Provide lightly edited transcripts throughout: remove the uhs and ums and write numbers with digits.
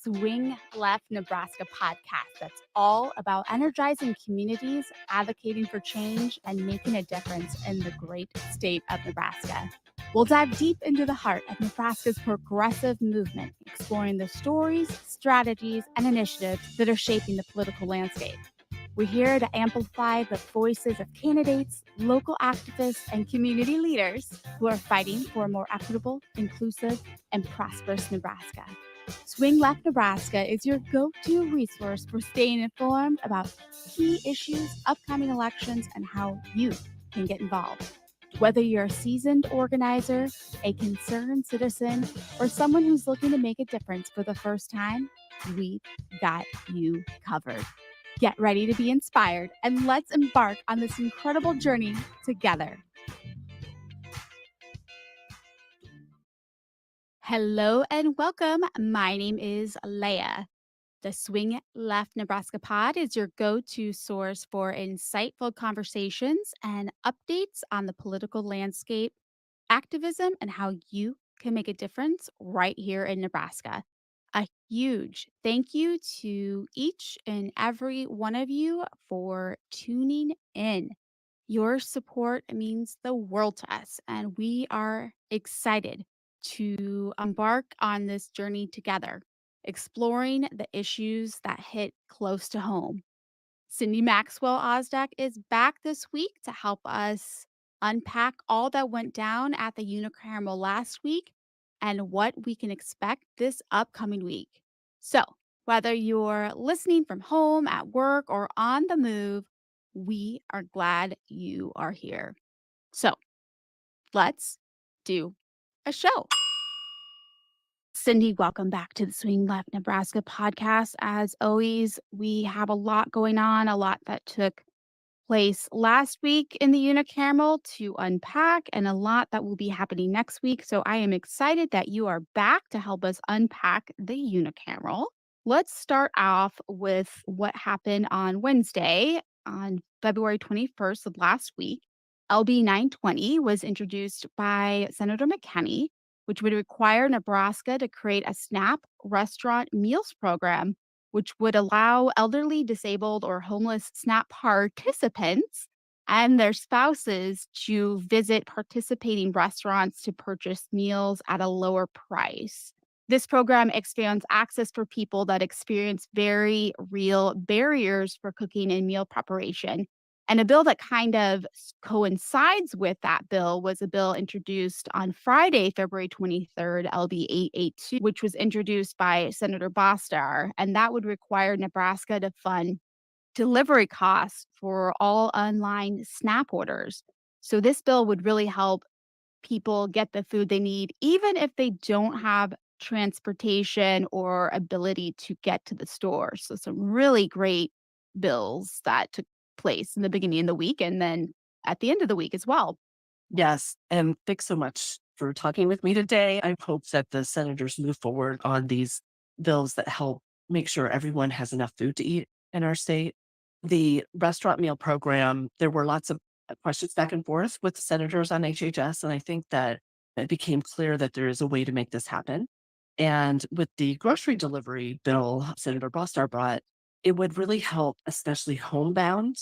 Swing Left Nebraska podcast that's all about energizing communities, advocating for change, and making a difference in the great state of Nebraska. We'll dive deep into the heart of Nebraska's progressive movement, exploring the stories, strategies, and initiatives that are shaping the political landscape. We're here to amplify the voices of candidates, local activists, and community leaders who are fighting for a more equitable, inclusive, and prosperous Nebraska. Swing Left Nebraska is your go-to resource for staying informed about key issues, upcoming elections, and how you can get involved. Whether you're a seasoned organizer, a concerned citizen, or someone who's looking to make a difference for the first time, we've got you covered. Get ready to be inspired and let's embark on this incredible journey together. Hello and welcome. My name is Leah. The Swing Left Nebraska Pod is your go-to source for insightful conversations and updates on the political landscape, activism, and how you can make a difference right here in Nebraska. A huge thank you to each and every one of you for tuning in. Your support means the world to us, and we are excited to embark on this journey together, exploring the issues that hit close to home. Cindy Maxwell-Ostdiek is back this week to help us unpack all that went down at the Unicameral last week and what we can expect this upcoming week. So, whether you're listening from home, at work, or on the move, we are glad you are here. So, let's do a show. Cindy, welcome back to the Swing Left Nebraska podcast. As always, we have a lot going on, a lot that took place last week in the Unicameral to unpack, and a lot that will be happening next week. So I am excited that you are back to help us unpack the Unicameral. Let's start off with what happened on Wednesday, on February 21st of last week. LB 920 was introduced by Senator McKinney, which would require Nebraska to create a SNAP restaurant meals program, which would allow elderly, disabled, or homeless SNAP participants and their spouses to visit participating restaurants to purchase meals at a lower price. This program expands access for people that experience very real barriers for cooking and meal preparation. And a bill that kind of coincides with that bill was a bill introduced on Friday, February 23rd, LB 882, which was introduced by Senator Bostar. And that would require Nebraska to fund delivery costs for all online SNAP orders. So this bill would really help people get the food they need, even if they don't have transportation or ability to get to the store. So some really great bills that took place in the beginning of the week and then at the end of the week as well. Yes, and thanks so much for talking with me today. I hope that the senators move forward on these bills that help make sure everyone has enough food to eat in our state. The restaurant meal program, there were lots of questions back and forth with the senators on HHS, and I think that it became clear that there is a way to make this happen. And with the grocery delivery bill Senator Bostar brought, it would really help, especially homebound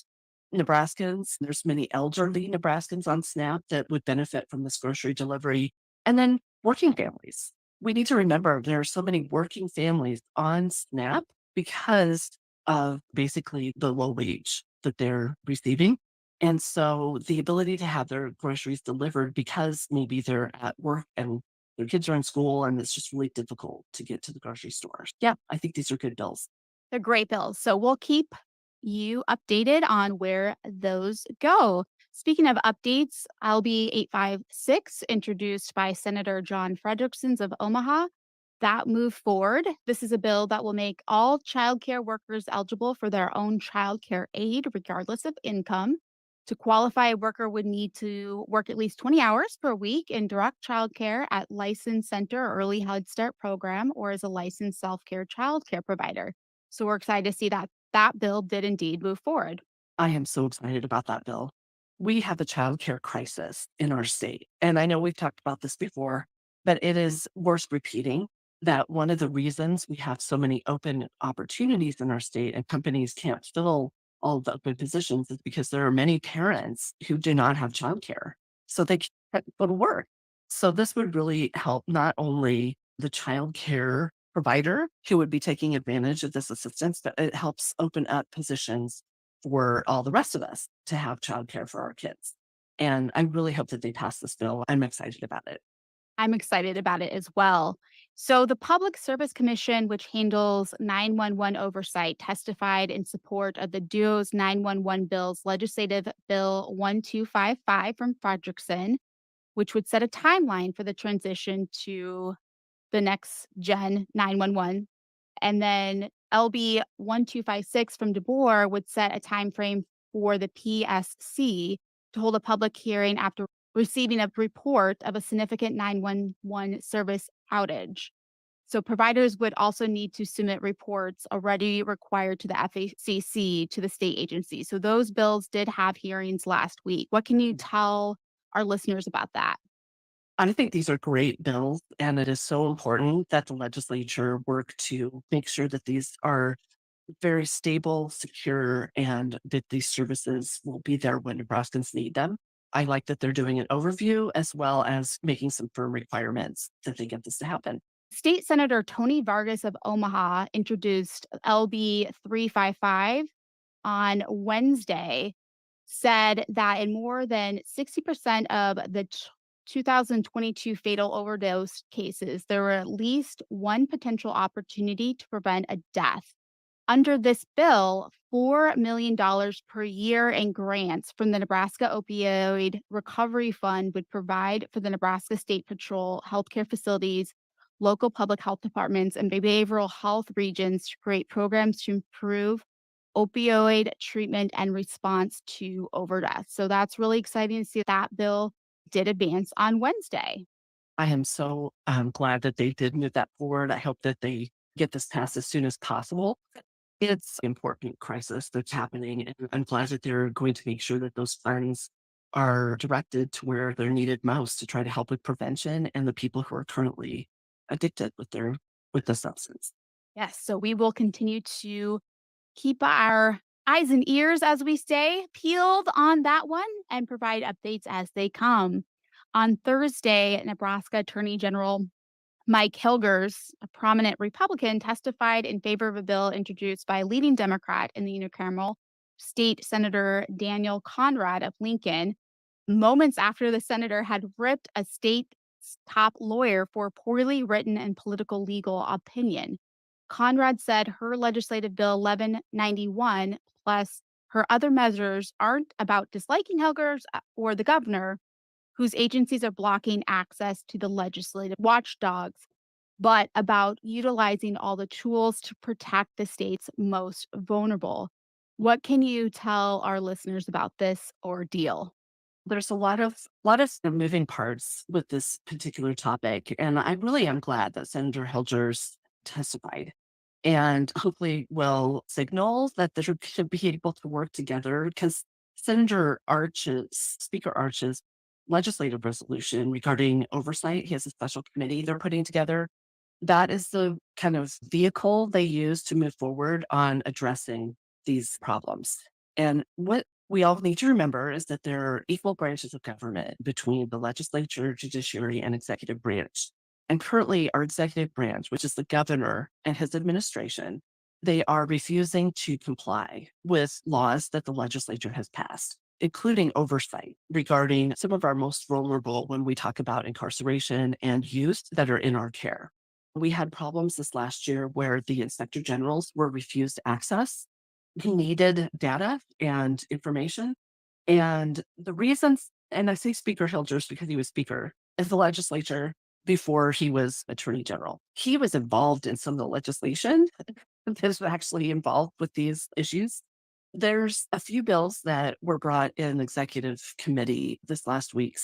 Nebraskans. There's many elderly Nebraskans on SNAP that would benefit from this grocery delivery. And then working families. We need to remember there are so many working families on SNAP because of basically the low wage that they're receiving. And so the ability to have their groceries delivered because maybe they're at work and their kids are in school and it's just really difficult to get to the grocery store. Yeah, I think these are good bills. They're great bills. So we'll keep you updated on where those go. Speaking of updates, LB 856, introduced by Senator John Fredericksons of Omaha, that moved forward. This is a bill that will make all childcare workers eligible for their own childcare aid, regardless of income. To qualify, a worker would need to work at least 20 hours per week in direct childcare at licensed center or early Head Start program or as a licensed self-care childcare provider. So we're excited to see that that bill did indeed move forward. I am so excited about that bill. We have a childcare crisis in our state. And I know we've talked about this before, but it is worth repeating. that one of the reasons we have so many open opportunities in our state and companies can't fill all of the open positions is because there are many parents who do not have childcare. So they can't go to work. So this would really help not only the childcare provider who would be taking advantage of this assistance, but it helps open up positions for all the rest of us to have childcare for our kids. And I really hope that they pass this bill. I'm excited about it. I'm excited about it as well. So, the Public Service Commission, which handles 911 oversight, testified in support of the duo's 911 bill's legislative bill 1255 from Frederickson, which would set a timeline for the transition to the next gen 911. And then LB 1256 from DeBoer would set a time frame for the PSC to hold a public hearing after receiving a report of a significant 911 service outage. So providers would also need to submit reports already required to the FACC to the state agency. So those bills did have hearings last week. What can you tell our listeners about that? I think these are great bills, and it is so important that the legislature work to make sure that these are very stable, secure, and that these services will be there when Nebraskans need them. I like that they're doing an overview as well as making some firm requirements that they get this to happen. State Senator Tony Vargas of Omaha introduced LB 355 on Wednesday, said that in more than 60% of the 2022 fatal overdose cases, there were at least one potential opportunity to prevent a death. Under this bill, $4 million per year in grants from the Nebraska Opioid Recovery Fund would provide for the Nebraska State Patrol, healthcare facilities, local public health departments, and behavioral health regions to create programs to improve opioid treatment and response to overdose. So that's really exciting to see that bill did advance on Wednesday. I am so glad that they did move that forward. I hope that they get this passed as soon as possible. It's an important crisis that's happening, and I'm glad that they're going to make sure that those funds are directed to where they're needed most to try to help with prevention and the people who are currently addicted with the substance. Yes, so we will continue to keep our eyes and ears, as we say, peeled on that one and provide updates as they come. On Thursday, Nebraska Attorney General Mike Hilgers, a prominent Republican, testified in favor of a bill introduced by a leading Democrat in the unicameral, State Senator Daniel Conrad of Lincoln, moments after the senator had ripped a state's top lawyer for a poorly written and political legal opinion. Conrad said her legislative bill 1191 plus her other measures aren't about disliking Hilgers or the governor, whose agencies are blocking access to the legislative watchdogs, but about utilizing all the tools to protect the state's most vulnerable. What can you tell our listeners about this ordeal? There's a lot of moving parts with this particular topic, and I really am glad that Senator Hilgers testified, and hopefully will signal that they should be able to work together because Speaker Arch's legislative resolution regarding oversight, he has a special committee they're putting together. That is the kind of vehicle they use to move forward on addressing these problems. And what we all need to remember is that there are equal branches of government between the legislature, judiciary, and executive branch. And currently, our executive branch, which is the governor and his administration, they are refusing to comply with laws that the legislature has passed, including oversight regarding some of our most vulnerable when we talk about incarceration and youth that are in our care. We had problems this last year where the inspector generals were refused access. He needed data and information. And the reasons, and I say Speaker Hilgers because he was Speaker, is the legislature before he was Attorney General. He was involved in some of the legislation that is actually involved with these issues. There's a few bills that were brought in executive committee this last week.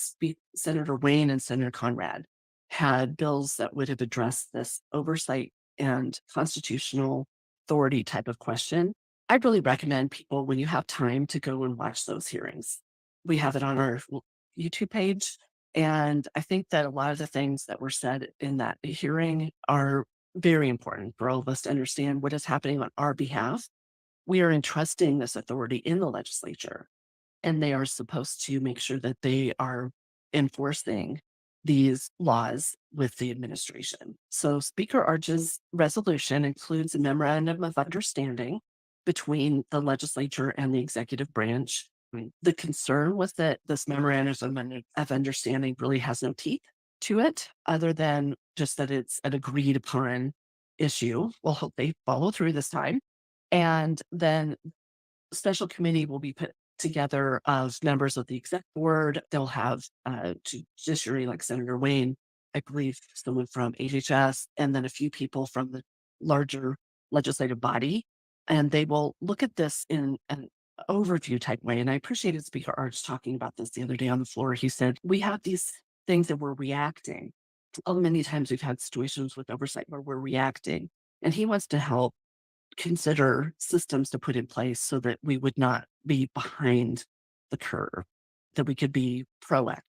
Senator Wayne and Senator Conrad had bills that would have addressed this oversight and constitutional authority type of question. I'd really recommend people, when you have time, to go and watch those hearings. We have it on our YouTube page, And I think that a lot of the things that were said in that hearing are very important for all of us to understand what is happening on our behalf. We are entrusting this authority in the legislature, and they are supposed to make sure that they are enforcing these laws with the administration. So Speaker Arch's resolution includes a memorandum of understanding between the legislature and the executive branch. The concern was that this memorandum of understanding really has no teeth to it, other than just that it's an agreed upon issue. We'll hope they follow through this time. And then special committee will be put together of members of the exec board. They'll have judiciary, like Senator Wayne, I believe someone from HHS, and then a few people from the larger legislative body. And they will look at this in an overview type way. And I appreciated Speaker Arch talking about this the other day on the floor. He said, we have these things that we're reacting. Many times we've had situations with oversight where we're reacting. And he wants to help consider systems to put in place so that we would not be behind the curve, that we could be proactive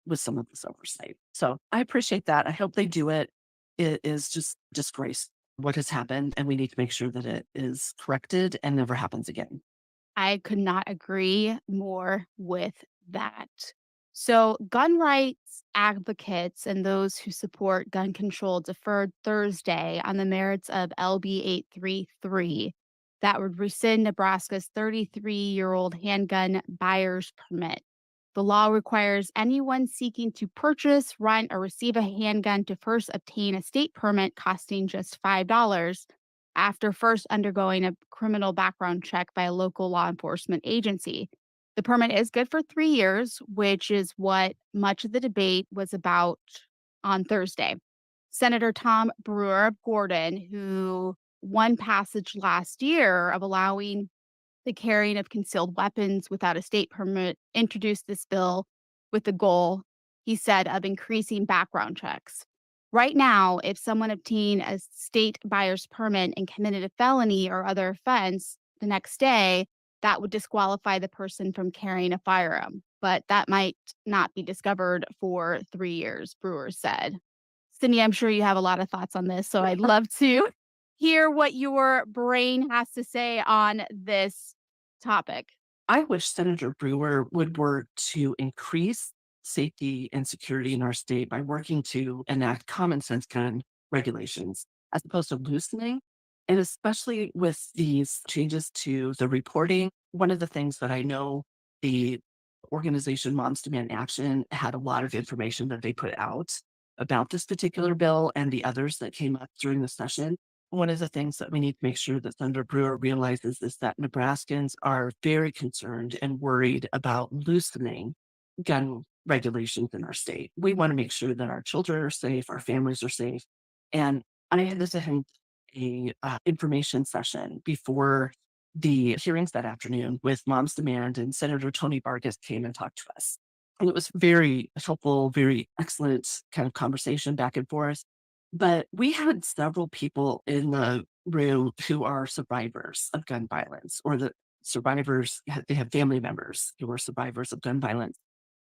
with some of this oversight. So I appreciate that. I hope they do it. It is just disgrace what has happened, and we need to make sure that it is corrected and never happens again. I could not agree more with that. So, gun rights advocates and those who support gun control deferred Thursday on the merits of LB 833 that would rescind Nebraska's 33-year-old handgun buyer's permit. The law requires anyone seeking to purchase, rent, or receive a handgun to first obtain a state permit costing just $5 after first undergoing a criminal background check by a local law enforcement agency. The permit is good for 3 years, which is what much of the debate was about on Thursday. Senator Tom Brewer of Gordon, who won passage last year of allowing the carrying of concealed weapons without a state permit, introduced this bill with the goal, he said, of increasing background checks. Right now, if someone obtained a state buyer's permit and committed a felony or other offense the next day, that would disqualify the person from carrying a firearm. But that might not be discovered for 3 years, Brewer said. Cindy, I'm sure you have a lot of thoughts on this, so I'd love to hear what your brain has to say on this topic. I wish Senator Brewer would work to increase safety and security in our state by working to enact common sense gun regulations as opposed to loosening. And especially with these changes to the reporting, one of the things that I know the organization Moms Demand Action had a lot of information that they put out about this particular bill and the others that came up during the session. One of the things that we need to make sure that Senator Brewer realizes is that Nebraskans are very concerned and worried about loosening gun regulations in our state. We want to make sure that our children are safe, our families are safe. And I had this a information session before the hearings that afternoon with Moms Demand, and Senator Tony Vargas came and talked to us. And it was very helpful, very excellent kind of conversation back and forth. But we had several people in the room who are survivors of gun violence, or the survivors, they have family members who are survivors of gun violence,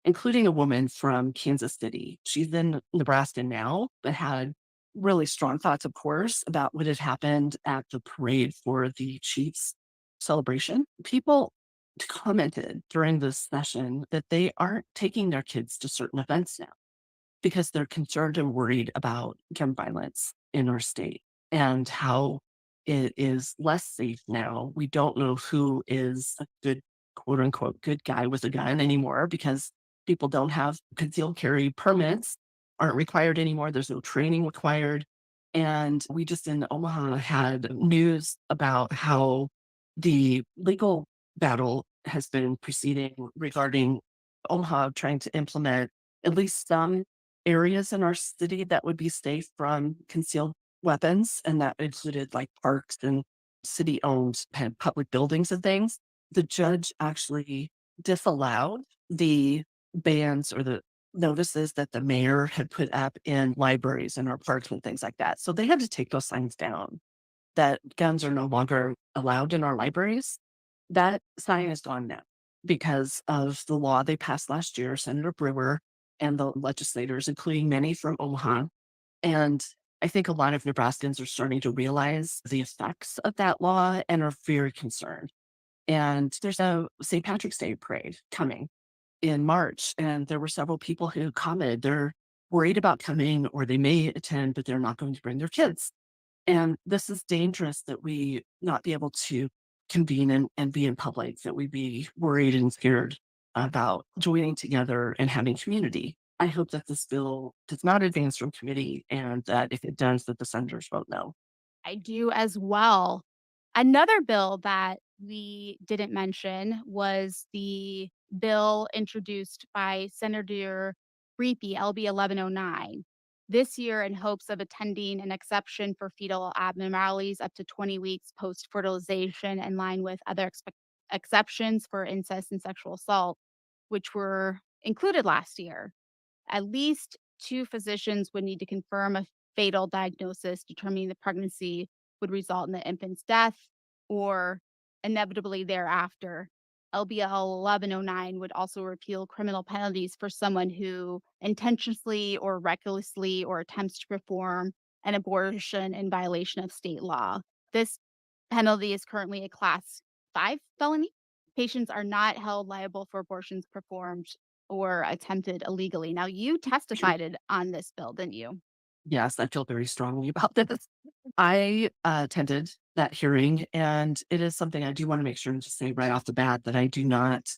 including a woman from Kansas City. She's in Nebraska now, but had really strong thoughts, of course, about what had happened at the parade for the Chiefs celebration. People commented during this session that they aren't taking their kids to certain events now because they're concerned and worried about gun violence in our state and how it is less safe now. We don't know who is a good, quote unquote, good guy with a gun anymore because people don't have concealed carry permits, aren't required anymore. There's no training required. And we just in Omaha had news about how the legal battle has been proceeding regarding Omaha trying to implement at least some areas in our city that would be safe from concealed weapons, and that included like parks and city-owned kind of public buildings and things. The judge actually disallowed the bans or the notices that the mayor had put up in libraries and our parks and things like that. So they had to take those signs down that guns are no longer allowed in our libraries. That sign is gone now because of the law they passed last year. Senator Brewer and the legislators, including many from Omaha. And I think a lot of Nebraskans are starting to realize the effects of that law and are very concerned. And there's a St. Patrick's Day parade coming in March, and there were several people who commented they're worried about coming or they may attend, but they're not going to bring their kids. And this is dangerous that we not be able to convene and be in public, that we be worried and scared about joining together and having community. I hope that this bill does not advance from committee and that if it does, that the senators vote no. I do as well. Another bill that we didn't mention was the bill introduced by Senator Reapy, LB 1109, this year in hopes of attending an exception for fetal abnormalities up to 20 weeks post fertilization, in line with other exceptions for incest and sexual assault, which were included last year. At least 2 physicians would need to confirm a fatal diagnosis determining the pregnancy would result in the infant's death or inevitably thereafter. LBL 1109 would also repeal criminal penalties for someone who intentionally or recklessly or attempts to perform an abortion in violation of state law. This penalty is currently a class 5 felony. Patients are not held liable for abortions performed or attempted illegally. Now, you testified on this bill, didn't you? Yes, I feel very strongly about this. I attended that hearing, and it is something I do want to make sure and just say right off the bat that I do not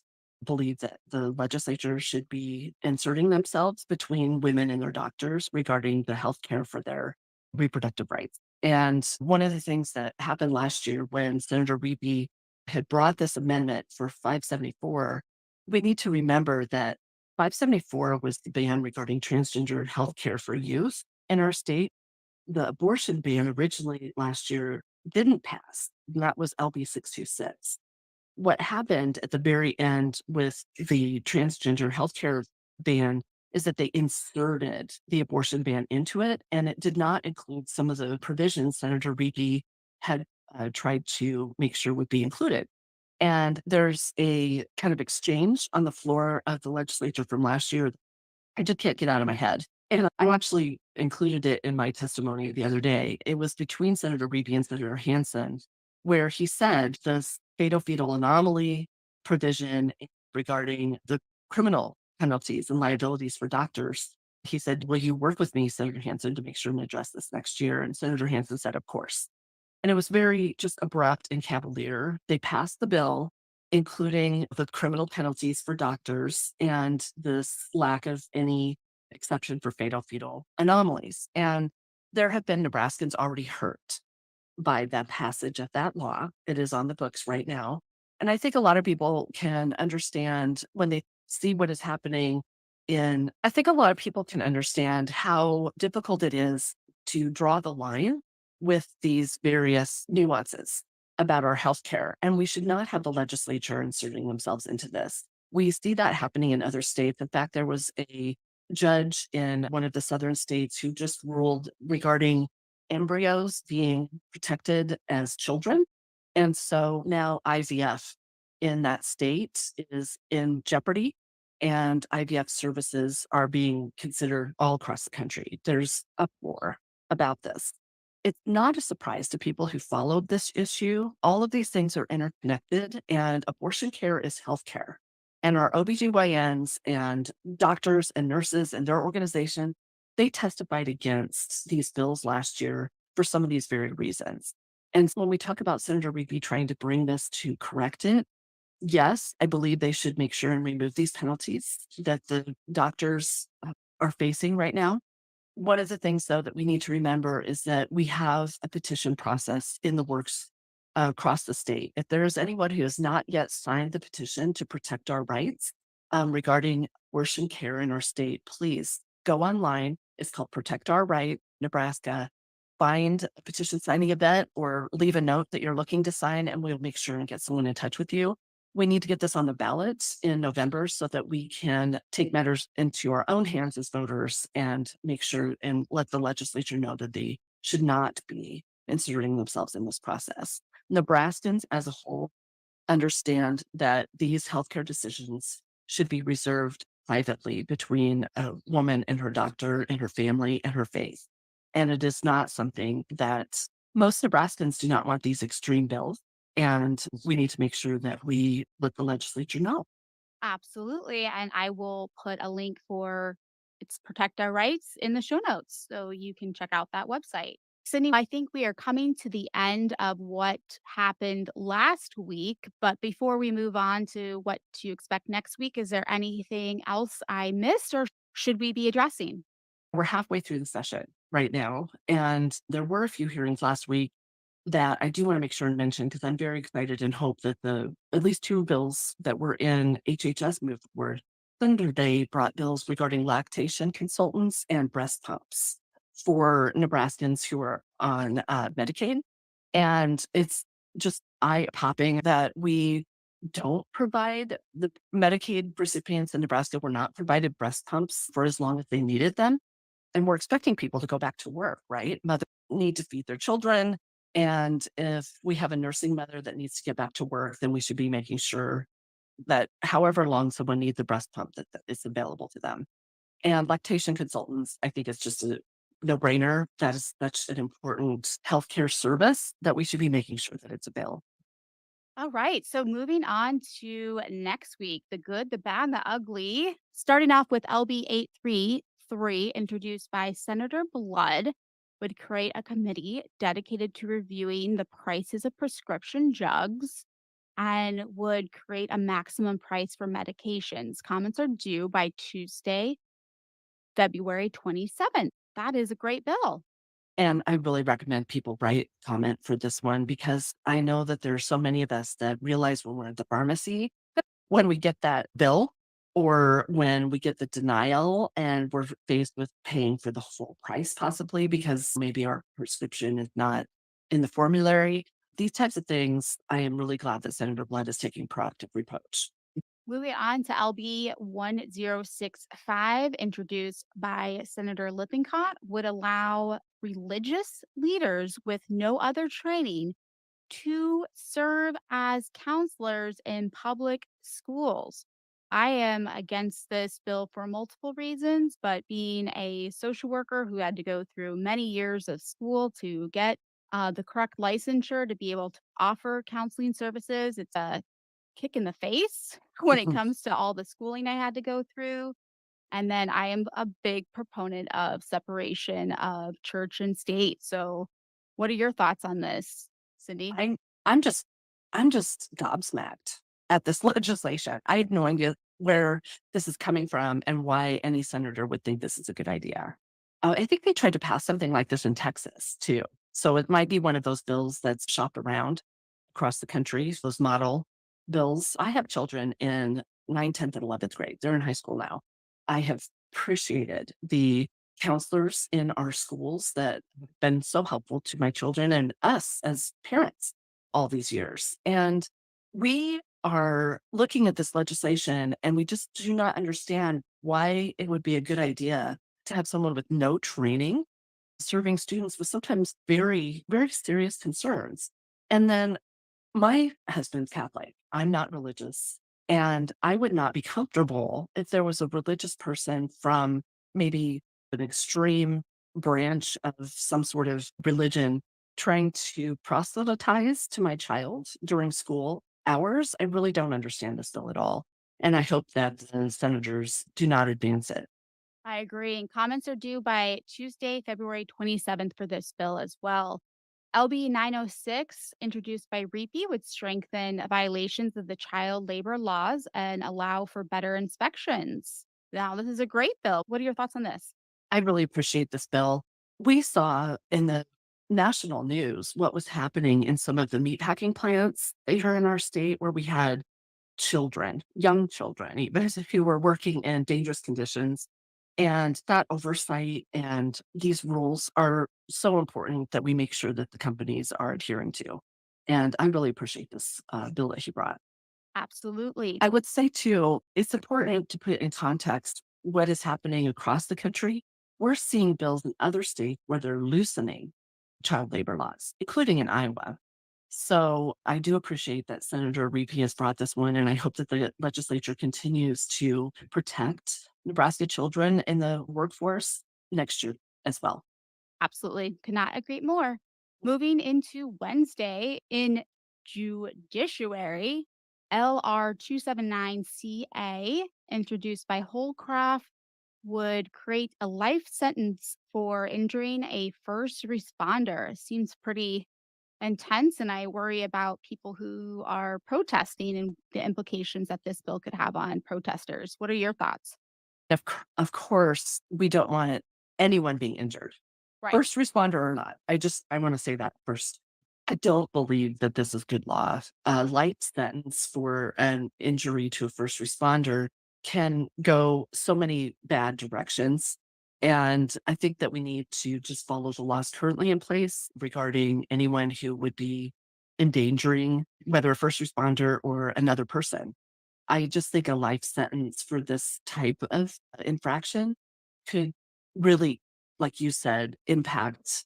believe that the legislature should be inserting themselves between women and their doctors regarding the health care for their reproductive rights. And one of the things that happened last year when Senator Reeby had brought this amendment for 574, we need to remember that 574 was the ban regarding transgender health care for youth in our state. The abortion ban originally last year didn't pass, and that was LB 626. What happened at the very end with the transgender healthcare ban is that they inserted the abortion ban into it, and it did not include some of the provisions Senator Reedy had tried to make sure would be included. And there's a kind of exchange on the floor of the legislature from last year I just can't get out of my head. And I actually included it in my testimony the other day. It was between Senator Reedy and Senator Hansen, where he said this fatal fetal anomaly provision regarding the criminal penalties and liabilities for doctors. He said, will you work with me, Senator Hansen, to make sure we address this next year? And Senator Hansen said, of course. And it was very just abrupt and cavalier. They passed the bill, including the criminal penalties for doctors and this lack of any exception for fatal fetal anomalies. And there have been Nebraskans already hurt by that passage of that law. It is on the books right now. And I think a lot of people can understand when they see what is happening I think a lot of people can understand how difficult it is to draw the line with these various nuances about our healthcare. And we should not have the legislature inserting themselves into this. We see that happening in other states. In fact, there was a judge in one of the southern states who just ruled regarding embryos being protected as children. And so now IVF in that state is in jeopardy, and IVF services are being considered all across the country. There's uproar about this. It's not a surprise to people who followed this issue. All of these things are interconnected, and abortion care is healthcare. And our OBGYNs and doctors and nurses and their organization, they testified against these bills last year for some of these very reasons. And so when we talk about Senator Reedy trying to bring this to correct it, yes, I believe they should make sure and remove these penalties that the doctors are facing right now. One of the things, though, that we need to remember is that we have a petition process in the works across the state. If there is anyone who has not yet signed the petition to protect our rights regarding abortion care in our state, please go online. It's called Protect Our Right, Nebraska. Find a petition signing event or leave a note that you're looking to sign, and we'll make sure and get someone in touch with you. We need to get this on the ballot in November so that we can take matters into our own hands as voters and make sure and let the legislature know that they should not be inserting themselves in this process. Nebraskans as a whole understand that these healthcare decisions should be reserved privately between a woman and her doctor and her family and her faith. And it is not something that most Nebraskans do not want these extreme bills. And we need to make sure that we let the legislature know. Absolutely. And I will put a link for it's Protect Our Rights in the show notes so you can check out that website. Sydney, I think we are coming to the end of what happened last week. But before we move on to what to expect next week, is there anything else I missed or should we be addressing? We're halfway through the session right now. And there were a few hearings last week that I do want to make sure and mention because I'm very excited and hope that the at least two bills that were in HHS move forward. Thunder Day brought bills regarding lactation consultants and breast pumps for Nebraskans who are on Medicaid. And it's just eye popping that we don't provide the Medicaid recipients in Nebraska were not provided breast pumps for as long as they needed them. And we're expecting people to go back to work, right? Mothers need to feed their children. And if we have a nursing mother that needs to get back to work, then we should be making sure that however long someone needs a breast pump, that is available to them. And lactation consultants, I think it's just a no brainer. That is such an important healthcare service that we should be making sure that it's available. All right. So moving on to next week, the good, the bad, and the ugly. Starting off with LB 833, introduced by Senator Blood, would create a committee dedicated to reviewing the prices of prescription drugs and would create a maximum price for medications. Comments are due by Tuesday, February 27th. That is a great bill. And I really recommend people write comment for this one because I know that there's so many of us that realize when we're at the pharmacy, when we get that bill or when we get the denial and we're faced with paying for the full price possibly because maybe our prescription is not in the formulary. These types of things, I am really glad that Senator Blunt is taking proactive approach. Moving on to LB 1065, introduced by Senator Lippincott, would allow religious leaders with no other training to serve as counselors in public schools. I am against this bill for multiple reasons, but being a social worker who had to go through many years of school to get the correct licensure to be able to offer counseling services, it's a kick in the face when it comes to all the schooling I had to go through. And then I am a big proponent of separation of church and state. So, what are your thoughts on this, Cindy? I'm I'm just I'm just gobsmacked at this legislation. I had no idea where this is coming from and why any senator would think this is a good idea. I think they tried to pass something like this in Texas too. So it might be one of those bills that's shopped around across the country, those model bills. I have children in 9th, 10th, and 11th grade. They're in high school now. I have appreciated the counselors in our schools that have been so helpful to my children and us as parents all these years. And we are looking at this legislation and we just do not understand why it would be a good idea to have someone with no training serving students with sometimes very, very serious concerns. And then my husband's Catholic. I'm not religious. And I would not be comfortable if there was a religious person from maybe an extreme branch of some sort of religion trying to proselytize to my child during school hours. I really don't understand this bill at all. And I hope that the senators do not advance it. I agree. And comments are due by Tuesday, February 27th for this bill as well. LB 906, introduced by REAPY, would strengthen violations of the child labor laws and allow for better inspections. Now, this is a great bill. What are your thoughts on this? I really appreciate this bill. We saw in the national news what was happening in some of the meatpacking plants here in our state where we had children, young children, even as if you were working in dangerous conditions. And that oversight and these rules are so important that we make sure that the companies are adhering to. And I really appreciate this bill that he brought. Absolutely. I would say too, it's important to put in context what is happening across the country. We're seeing bills in other states where they're loosening child labor laws, including in Iowa. So I do appreciate that Senator Repe has brought this one, and I hope that the legislature continues to protect Nebraska children in the workforce next year as well. Absolutely. Could not agree more. Moving into Wednesday in judiciary, LR 279CA, introduced by Holcroft, would create a life sentence for injuring a first responder. Seems pretty intense, and I worry about people who are protesting and the implications that this bill could have on protesters. What are your thoughts? Of course, we don't want anyone being injured, Right. first responder or not. I want to say that first. I don't believe that this is good law. A light sentence for an injury to a first responder can go so many bad directions. And I think that we need to just follow the laws currently in place regarding anyone who would be endangering whether a first responder or another person. I just think a life sentence for this type of infraction could really, like you said, impact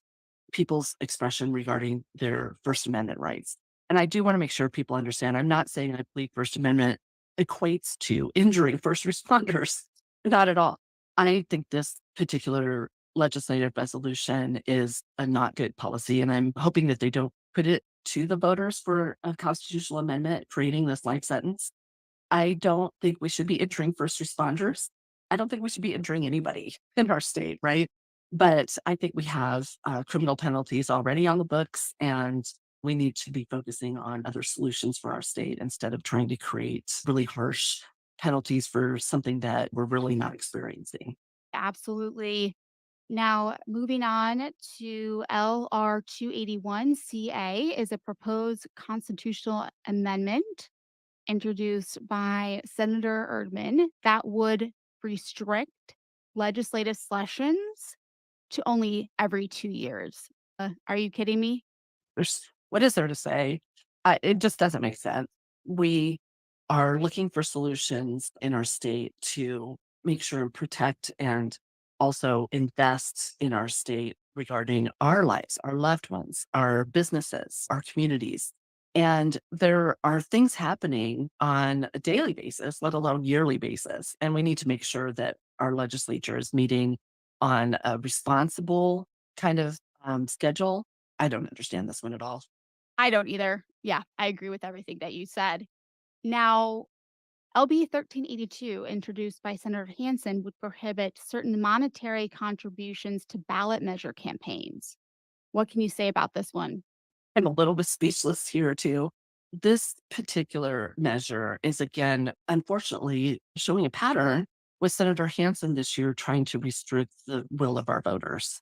people's expression regarding their First Amendment rights. And I do want to make sure people understand I'm not saying I believe First Amendment equates to injuring first responders. Not at all. I think this particular legislative resolution is a not good policy. And I'm hoping that they don't put it to the voters for a constitutional amendment creating this life sentence. I don't think we should be injuring first responders. I don't think we should be injuring anybody in our state, right? But I think we have criminal penalties already on the books, and we need to be focusing on other solutions for our state instead of trying to create really harsh penalties for something that we're really not experiencing. Absolutely. Now, moving on to LR 281CA is a proposed constitutional amendment introduced by Senator Erdman that would restrict legislative sessions to only every 2 years. Are you kidding me? There's what is there to say? It just doesn't make sense. We are looking for solutions in our state to make sure and protect and also invest in our state regarding our lives, our loved ones, our businesses, our communities. And there are things happening on a daily basis, let alone yearly basis. And we need to make sure that our legislature is meeting on a responsible kind of schedule. I don't understand this one at all. I don't either. Yeah, I agree with everything that you said. Now, LB 1382, introduced by Senator Hansen, would prohibit certain monetary contributions to ballot measure campaigns. What can you say about this one? I'm a little bit speechless here too. This particular measure is again, unfortunately, showing a pattern with Senator Hansen this year trying to restrict the will of our voters.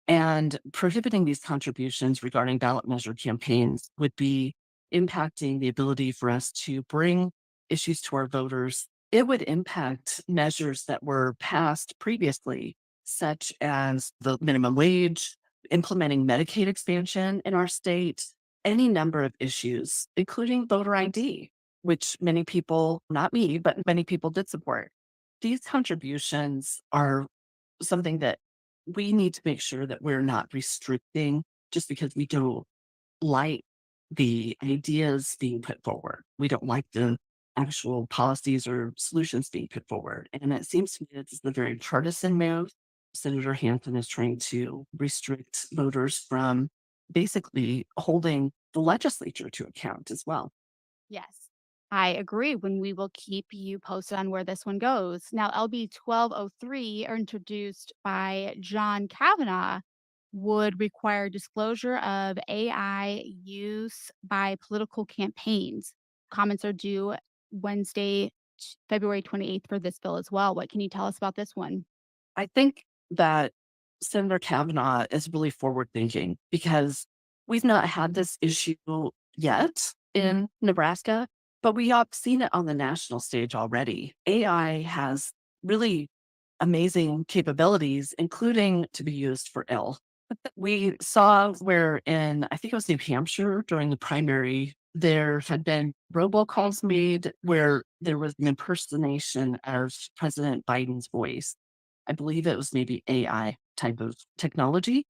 And prohibiting these contributions regarding ballot measure campaigns would be impacting the ability for us to bring issues to our voters. It would impact measures that were passed previously, such as the minimum wage, implementing Medicaid expansion in our state, any number of issues, including voter ID, which many people, not me, but many people did support. These contributions are something that we need to make sure that we're not restricting just because we don't like the ideas being put forward. We don't like the actual policies or solutions being put forward. And it seems to me that this is a very partisan move. Senator Hampton is trying to restrict voters from basically holding the legislature to account as well. Yes, I agree. When we will keep you posted on where this one goes. Now, LB 1203, introduced by John Kavanaugh, would require disclosure of AI use by political campaigns. Comments are due Wednesday, February 28th for this bill as well. What can you tell us about this one? I think that Senator Kavanaugh is really forward thinking because we've not had this issue yet in Nebraska, but we have seen it on the national stage already. AI has really amazing capabilities, including to be used for ill. We saw where in, I think it was New Hampshire during the primary, there had been robocalls made where there was an impersonation of President Biden's voice. I believe it was maybe AI type of technology.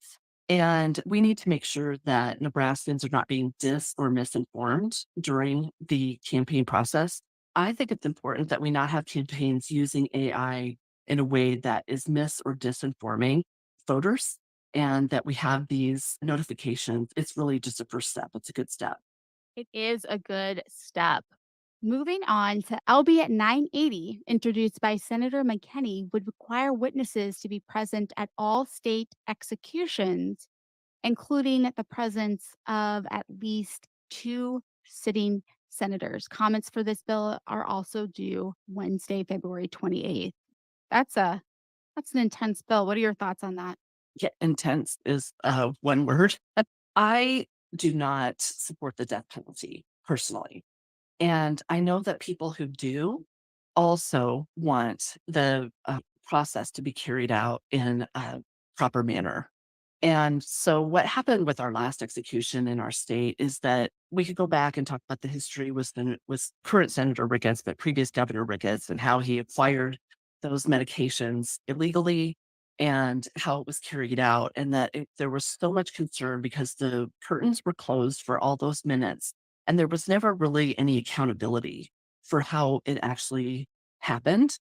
And we need to make sure that Nebraskans are not being dis or misinformed during the campaign process. I think it's important that we not have campaigns using AI in a way that is mis or disinforming voters and that we have these notifications. It's really just a first step. It's a good step. It is a good step. Moving on to LB at 980, introduced by Senator McKinney, would require witnesses to be present at all state executions, including the presence of at least two sitting senators. Comments for this bill are also due Wednesday, February 28th. That's a that's an intense bill. What are your thoughts on that? Yeah, intense is one word. I do not support the death penalty personally. And I know that people who do also want the process to be carried out in a proper manner. And so, what happened with our last execution in our state is that we could go back and talk about the history was current Senator Ricketts, but previous Governor Ricketts, and how he acquired those medications illegally and how it was carried out, and that there was so much concern because the curtains were closed for all those minutes and there was never really any accountability for how it actually happened.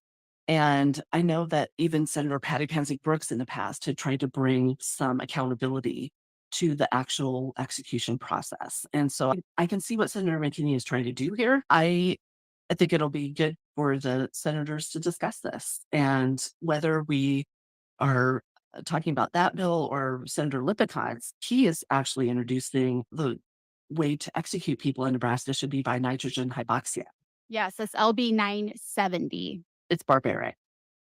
And I know that even Senator Patty Pansy Brooks in the past had tried to bring some accountability to the actual execution process. And so I can see what Senator McKinney is trying to do here. I think it'll be good for the senators to discuss this and whether we are talking about that bill or Senator Lippicott's, he is actually introducing the way to execute people in Nebraska should be by nitrogen hypoxia. Yes, that's LB 970. It's barbaric.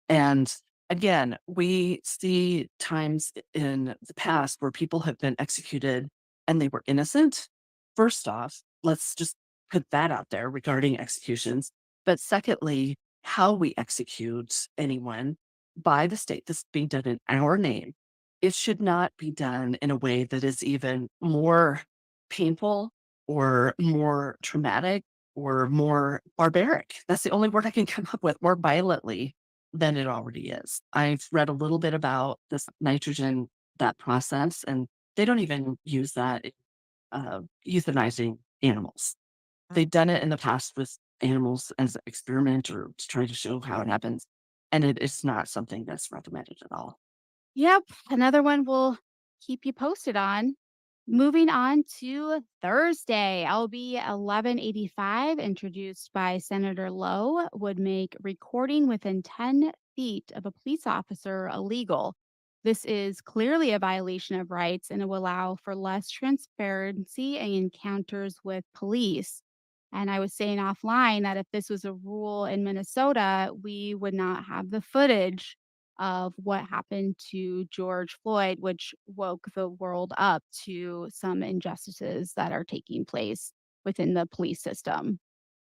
And again, we see times in the past where people have been executed and they were innocent. First off, let's just put that out there regarding executions. But secondly, how we execute anyone by the state that's being done in our name, it should not be done in a way that is even more painful or more traumatic or more barbaric. That's the only word I can come up with, more violently than it already is. I've read a little bit about this nitrogen, that process, and they don't even use that euthanizing animals. They've done it in the past with animals as an experiment or to try to show how it happens. And it's not something that's recommended at all. Yep, another one we'll keep you posted on. Moving on to Thursday, LB 1185, introduced by Senator Lowe, would make recording within 10 feet of a police officer illegal. This is clearly a violation of rights and it will allow for less transparency and encounters with police. And I was saying offline that if this was a rule in Minnesota, we would not have the footage of what happened to George Floyd, which woke the world up to some injustices that are taking place within the police system.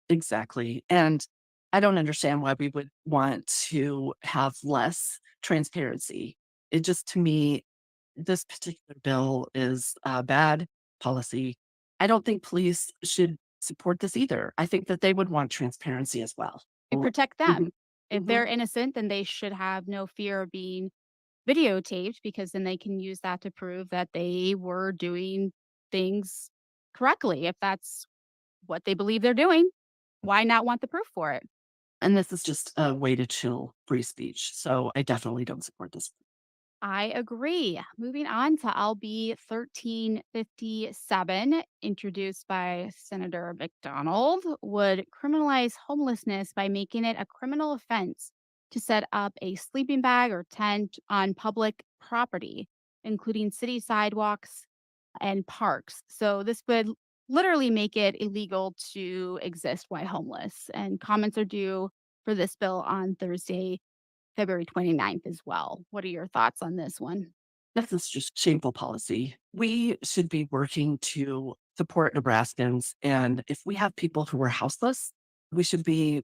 Exactly. And I don't understand why we would want to have less transparency. It just, to me, this particular bill is a bad policy. I don't think police should support this either. I think that they would want transparency as well. We protect them. Mhm, If mhm. they're innocent, then they should have no fear of being videotaped because then they can use that to prove that they were doing things correctly. If that's what they believe they're doing, why not want the proof for it? And this is just a way to chill free speech. So I definitely don't support this. I agree. Moving on to LB 1357, introduced by Senator McDonald, would criminalize homelessness by making it a criminal offense to set up a sleeping bag or tent on public property, including city sidewalks and parks. So this would literally make it illegal to exist while homeless. And comments are due for this bill on Thursday, February 29th as well. What are your thoughts on this one? This is just shameful policy. We should be working to support Nebraskans. And if we have people who are houseless, we should be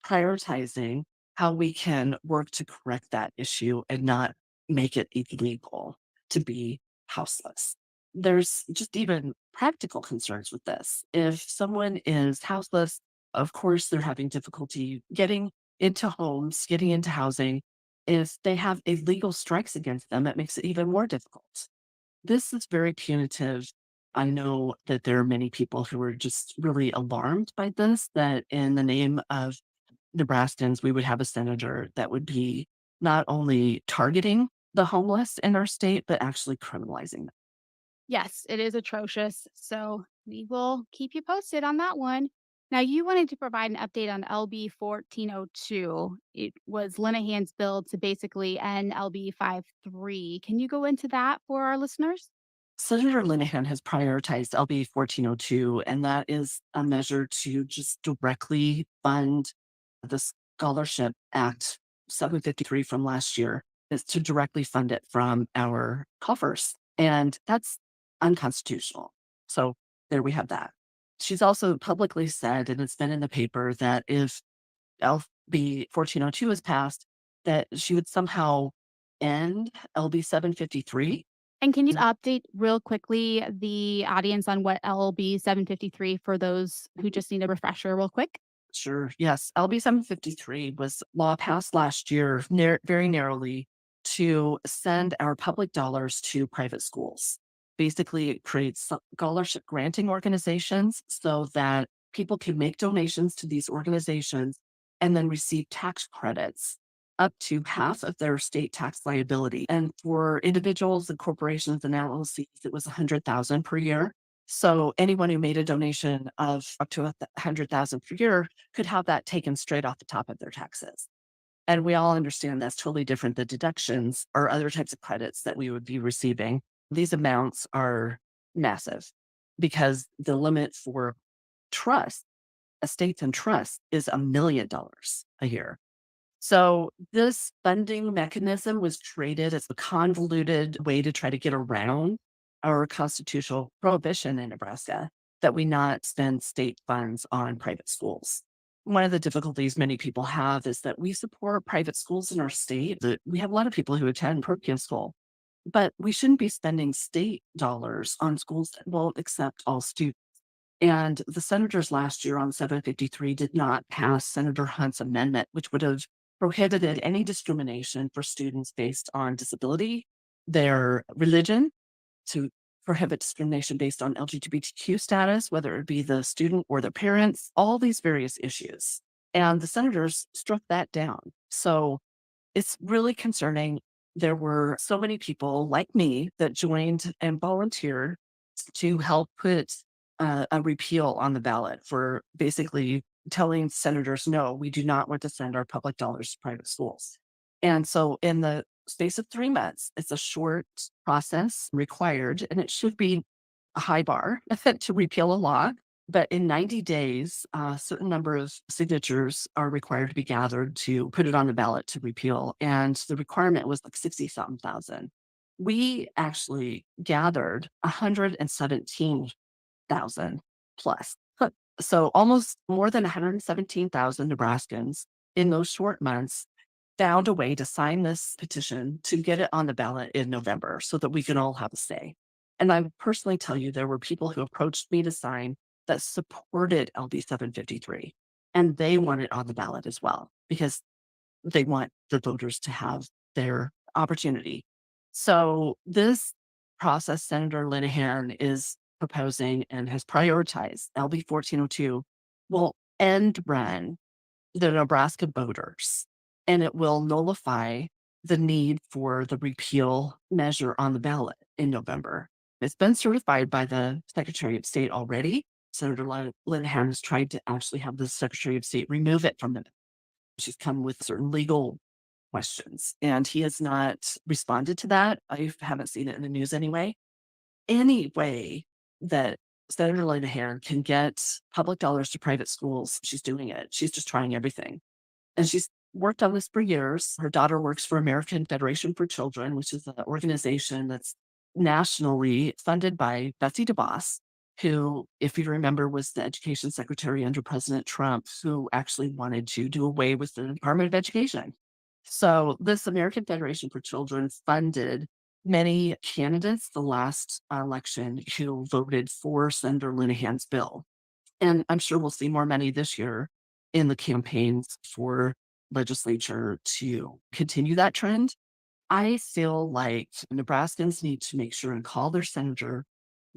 prioritizing how we can work to correct that issue and not make it illegal to be houseless. There's just even practical concerns with this. If someone is houseless, of course, they're having difficulty getting into homes, getting into housing. If they have illegal strikes against them, it makes it even more difficult. This is very punitive. I know that there are many people who are just really alarmed by this, that in the name of Nebraskans, we would have a senator that would be not only targeting the homeless in our state, but actually criminalizing them. Yes, it is atrocious. So we will keep you posted on that one. Now, you wanted to provide an update on LB 1402. It was Linehan's bill to basically end LB 53. Can you go into that for our listeners? Senator Linehan has prioritized LB 1402, and that is a measure to just directly fund the Scholarship Act 753 from last year, is to directly fund it from our coffers. And that's unconstitutional. So there we have that. She's also publicly said, and it's been in the paper, that if LB 1402 is passed, that she would somehow end LB 753. And can you update real quickly the audience on what LB 753 for those who just need a refresher, real quick? Sure. Yes. LB 753 was law passed last year very narrowly to send our public dollars to private schools. Basically, it creates scholarship granting organizations so that people can make donations to these organizations and then receive tax credits up to half of their state tax liability. And for individuals and corporations and LLCs, it was 100,000 per year. So anyone who made a donation of up to 100,000 per year could have that taken straight off the top of their taxes. And we all understand that's totally different than deductions or other types of credits that we would be receiving. These amounts are massive because the limit for trust, estates and trusts, is $1 million a year. So this funding mechanism was created as a convoluted way to try to get around our constitutional prohibition in Nebraska that we not spend state funds on private schools. One of the difficulties many people have is that we support private schools in our state. That we have a lot of people who attend parochial school, but we shouldn't be spending state dollars on schools that won't accept all students. And the senators last year on 753 did not pass Senator Hunt's amendment, which would have prohibited any discrimination for students based on disability, their religion, to prohibit discrimination based on LGBTQ status, whether it be the student or their parents, all these various issues. And the senators struck that down. So it's really concerning. There were so many people like me that joined and volunteered to help put a repeal on the ballot for basically telling senators, no, we do not want to send our public dollars to private schools. And so, in the space of 3 months, it's a short process required, and it should be a high bar to repeal a law. But in 90 days, a certain number of signatures are required to be gathered to put it on the ballot to repeal. And the requirement was like 60 something thousand. We actually gathered 117,000 plus. So almost more than 117,000 Nebraskans in those short months found a way to sign this petition to get it on the ballot in November so that we can all have a say. And I would personally tell you, there were people who approached me to sign that supported LB 753, and they want it on the ballot as well because they want the voters to have their opportunity. So this process, Senator Linehan is proposing and has prioritized LB 1402 will end run the Nebraska voters, and it will nullify the need for the repeal measure on the ballot in November. It's been certified by the Secretary of State already. Senator Linehan has tried to actually have the Secretary of State remove it from the. She's come with certain legal questions, and he has not responded to that. I haven't seen it in the news anyway. Any way that Senator Linehan can get public dollars to private schools, she's doing it. She's just trying everything. And she's worked on this for years. Her daughter works for American Federation for Children, which is an organization that's nationally funded by Betsy DeVos, who, if you remember, was the education secretary under President Trump, who actually wanted to do away with the Department of Education. So this American Federation for Children funded many candidates the last election who voted for Senator Linehan's bill. And I'm sure we'll see more money this year in the campaigns for legislature to continue that trend. I feel like Nebraskans need to make sure and call their senator.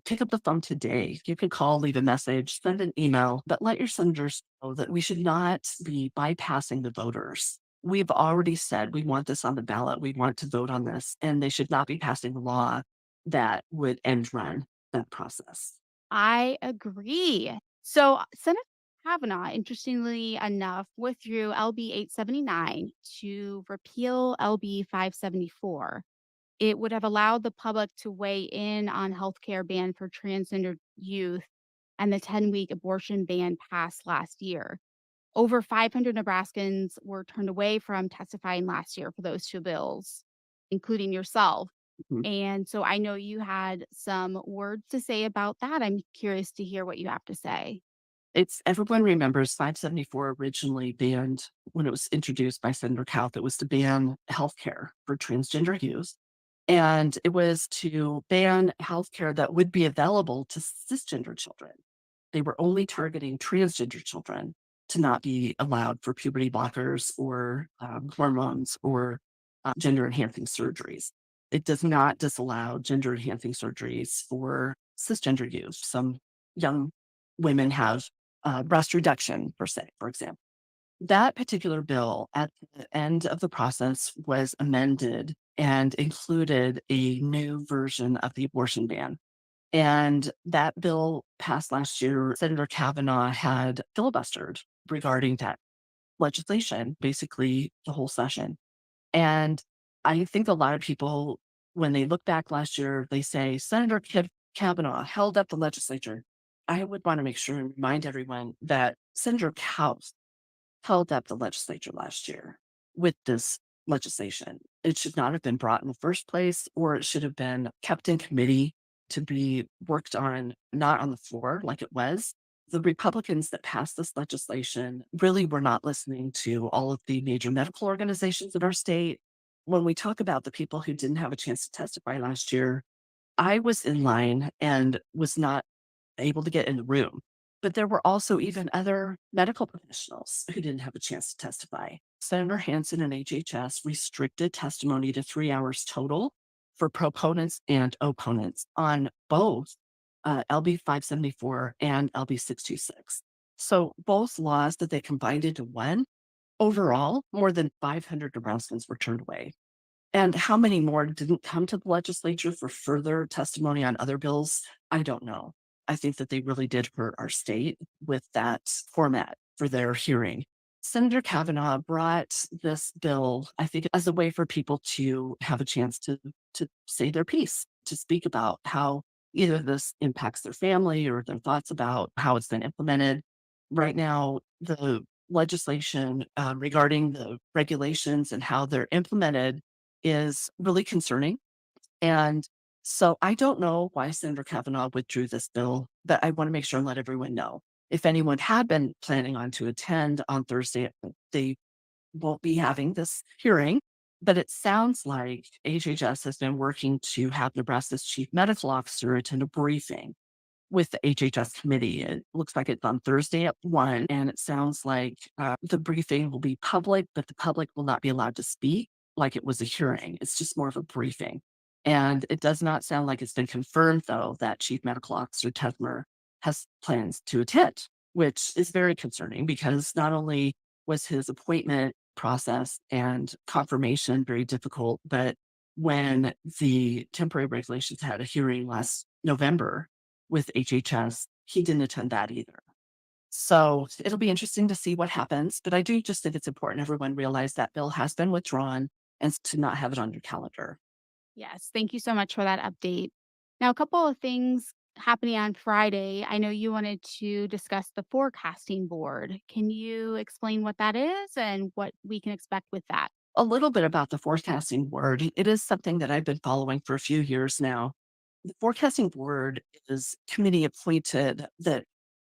Pick up the phone today. You can call, leave a message, send an email, but let your senators know that we should not be bypassing the voters. We've already said we want this on the ballot. We want to vote on this, and they should not be passing a law that would end run that process. I agree. So, Senator Kavanaugh, interestingly enough, withdrew LB 879 to repeal LB 574. It would have allowed the public to weigh in on healthcare ban for transgender youth and the 10-week abortion ban passed last year. Over 500 Nebraskans were turned away from testifying last year for those two bills, including yourself. Mhm. And so I know you had some words to say about that. I'm curious to hear what you have to say. It's everyone remembers 574 originally banned when it was introduced by Senator Calth. It was to ban healthcare for transgender youth. And it was to ban healthcare that would be available to cisgender children. They were only targeting transgender children to not be allowed for puberty blockers or hormones or gender enhancing surgeries. It does not disallow gender enhancing surgeries for cisgender youth. Some young women have breast reduction, per se, for example. That particular bill at the end of the process was amended and included a new version of the abortion ban. And that bill passed last year. Senator Kavanaugh had filibustered regarding that legislation, basically the whole session. And I think a lot of people, when they look back last year, they say Senator Kavanaugh held up the legislature. I would want to make sure and remind everyone that Senator House held up the legislature last year with this legislation. It should not have been brought in the first place, or it should have been kept in committee to be worked on, not on the floor like it was. The Republicans that passed this legislation really were not listening to all of the major medical organizations in our state. When we talk about the people who didn't have a chance to testify last year, I was in line and was not able to get in the room. But there were also even other medical professionals who didn't have a chance to testify. Senator Hansen and HHS restricted testimony to 3 hours total for proponents and opponents on both LB 574 and LB 626. So both laws that they combined into one, overall, more than 500 Nebraskans were turned away. And how many more didn't come to the legislature for further testimony on other bills? I don't know. I think that they really did hurt our state with that format for their hearing. Senator Kavanaugh brought this bill, I think, as a way for people to have a chance to say their piece, to speak about how either this impacts their family or their thoughts about how it's been implemented. Right now, the legislation regarding the regulations and how they're implemented is really concerning. And so I don't know why Senator Kavanaugh withdrew this bill, but I want to make sure and let everyone know. If anyone had been planning on to attend on Thursday, they won't be having this hearing. But it sounds like HHS has been working to have Nebraska's chief medical officer attend a briefing with the HHS committee. It looks like it's on Thursday at 1, and it sounds like the briefing will be public, but the public will not be allowed to speak like it was a hearing. It's just more of a briefing. And it does not sound like it's been confirmed, though, that Chief Medical Officer Tesmer has plans to attend, which is very concerning because not only was his appointment process and confirmation very difficult, but when the temporary regulations had a hearing last November, with HHS, he didn't attend that either. So it'll be interesting to see what happens. But I do just think it's important everyone realize that bill has been withdrawn and to not have it on your calendar. Yes, thank you so much for that update. Now, a couple of things happening on Friday. I know you wanted to discuss the forecasting board. Can you explain what that is and what we can expect with that? A little bit about the forecasting board. It is something that I've been following for a few years now. The forecasting board is committee appointed that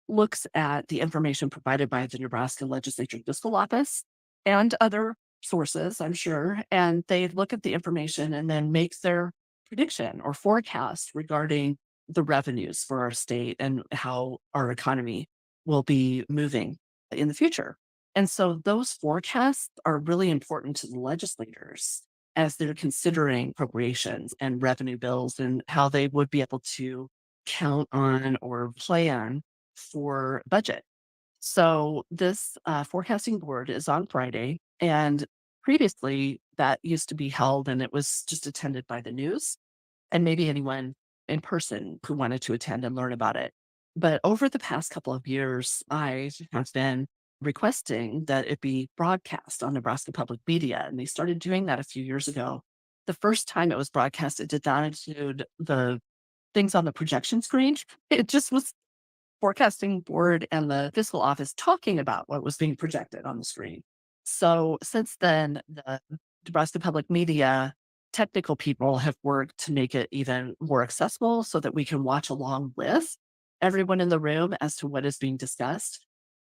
looks at the information provided by the Nebraska Legislature Fiscal Office and other sources, I'm sure, and they look at the information and then make their prediction or forecast regarding the revenues for our state and how our economy will be moving in the future. And so those forecasts are really important to the legislators. as they're considering appropriations and revenue bills and how they would be able to count on or plan for budget. So this forecasting board is on Friday, and previously that used to be held and it was just attended by the news and maybe anyone in person who wanted to attend and learn about it. But over the past couple of years, I have been requesting that it be broadcast on Nebraska Public Media, and they started doing that a few years ago. The first time it was broadcast, it did not include the things on the projection screen. It just was forecasting board and the fiscal office talking about what was being projected on the screen. So since then, the Nebraska Public Media technical people have worked to make it even more accessible so that we can watch along with everyone in the room as to what is being discussed.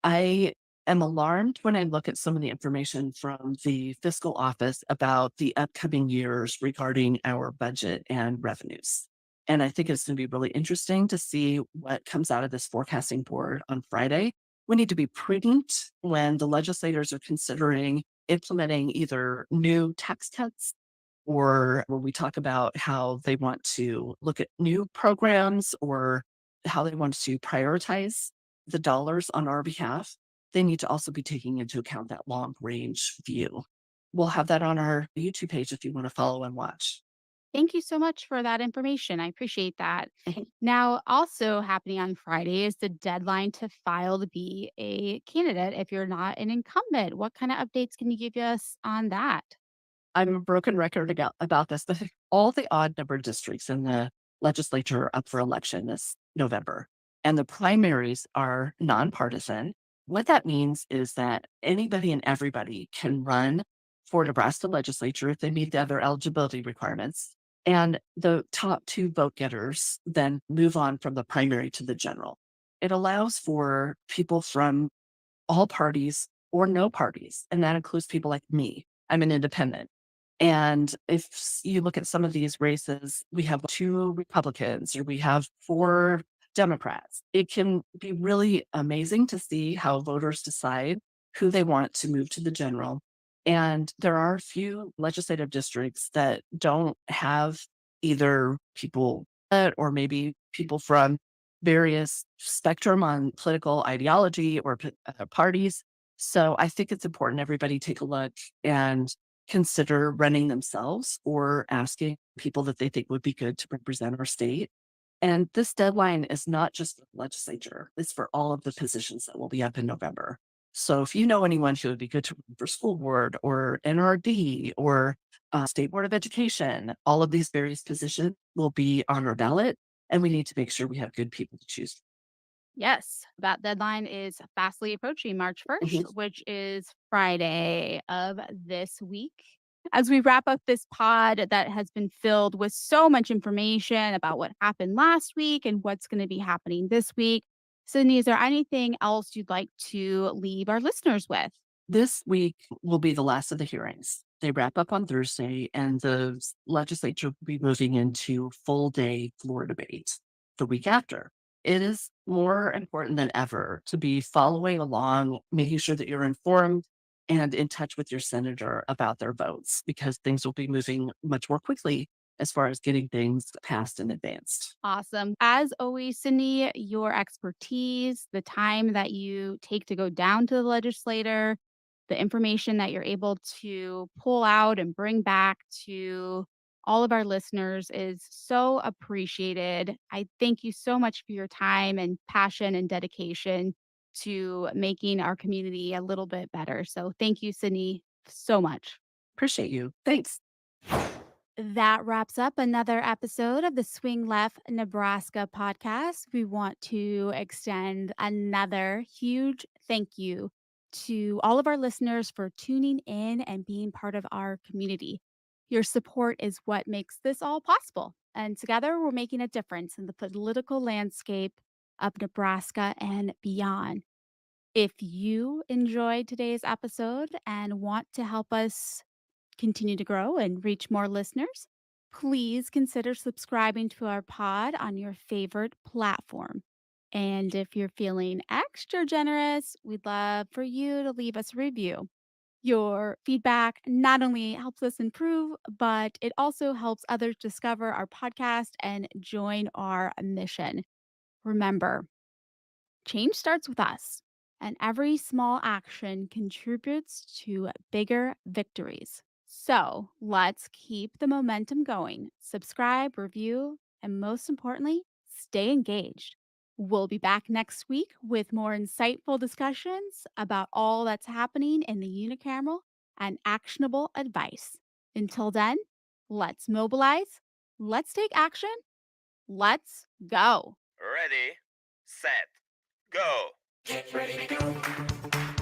I am alarmed when I look at some of the information from the fiscal office about the upcoming years regarding our budget and revenues. And I think it's going to be really interesting to see what comes out of this forecasting board on Friday. We need to be prudent when the legislators are considering implementing either new tax cuts or when we talk about how they want to look at new programs or how they want to prioritize the dollars on our behalf. They need to also be taking into account that long range view. We'll have that on our YouTube page if you want to follow and watch. Thank you so much for that information. I appreciate that. Mhm. Now, also happening on Friday is the deadline to file to be a candidate if you're not an incumbent. What kind of updates can you give us on that? I'm a broken record about this, but all the odd number districts in the legislature are up for election this November, and the primaries are nonpartisan. What that means is that anybody and everybody can run for Nebraska legislature if they meet the other eligibility requirements. And the top two vote getters then move on from the primary to the general. It allows for people from all parties or no parties, and that includes people like me. I'm an independent. And if you look at some of these races, we have two Republicans or we have four Democrats. It can be really amazing to see how voters decide who they want to move to the general. And there are a few legislative districts that don't have either people or maybe people from various spectrum on political ideology or parties. So I think it's important everybody take a look and consider running themselves or asking people that they think would be good to represent our state. And this deadline is not just the legislature, it's for all of the positions that will be up in November. So if you know anyone who would be good to run for school board or NRD or State Board of Education, all of these various positions will be on our ballot. And we need to make sure we have good people to choose. Yes, that deadline is fastly approaching March Mhm. 1st, which is Friday of this week. As we wrap up this pod that has been filled with so much information about what happened last week and what's going to be happening this week, Sydney, is there anything else you'd like to leave our listeners with? This week will be the last of the hearings. They wrap up on Thursday, and the legislature will be moving into full day floor debate the week after. It is more important than ever to be following along, making sure that you're informed and in touch with your senator about their votes because things will be moving much more quickly as far as getting things passed and advanced. Awesome. As always, Sydney, your expertise, the time that you take to go down to the legislator, the information that you're able to pull out and bring back to all of our listeners is so appreciated. I thank you so much for your time and passion and dedication to making our community a little bit better. So thank you, Sydney, so much. Appreciate you. Thanks. That wraps up another episode of the Swing Left Nebraska podcast. We want to extend another huge thank you to all of our listeners for tuning in and being part of our community. Your support is what makes this all possible. And together, we're making a difference in the political landscape of Nebraska and beyond. If you enjoyed today's episode and want to help us continue to grow and reach more listeners, please consider subscribing to our pod on your favorite platform. And if you're feeling extra generous, we'd love for you to leave us a review. Your feedback not only helps us improve, but it also helps others discover our podcast and join our mission. Remember, change starts with us, and every small action contributes to bigger victories. So let's keep the momentum going. Subscribe, review, and most importantly, stay engaged. We'll be back next week with more insightful discussions about all that's happening in the unicameral and actionable advice. Until then, let's mobilize, let's take action, let's go. Ready, set, go. Get ready to go.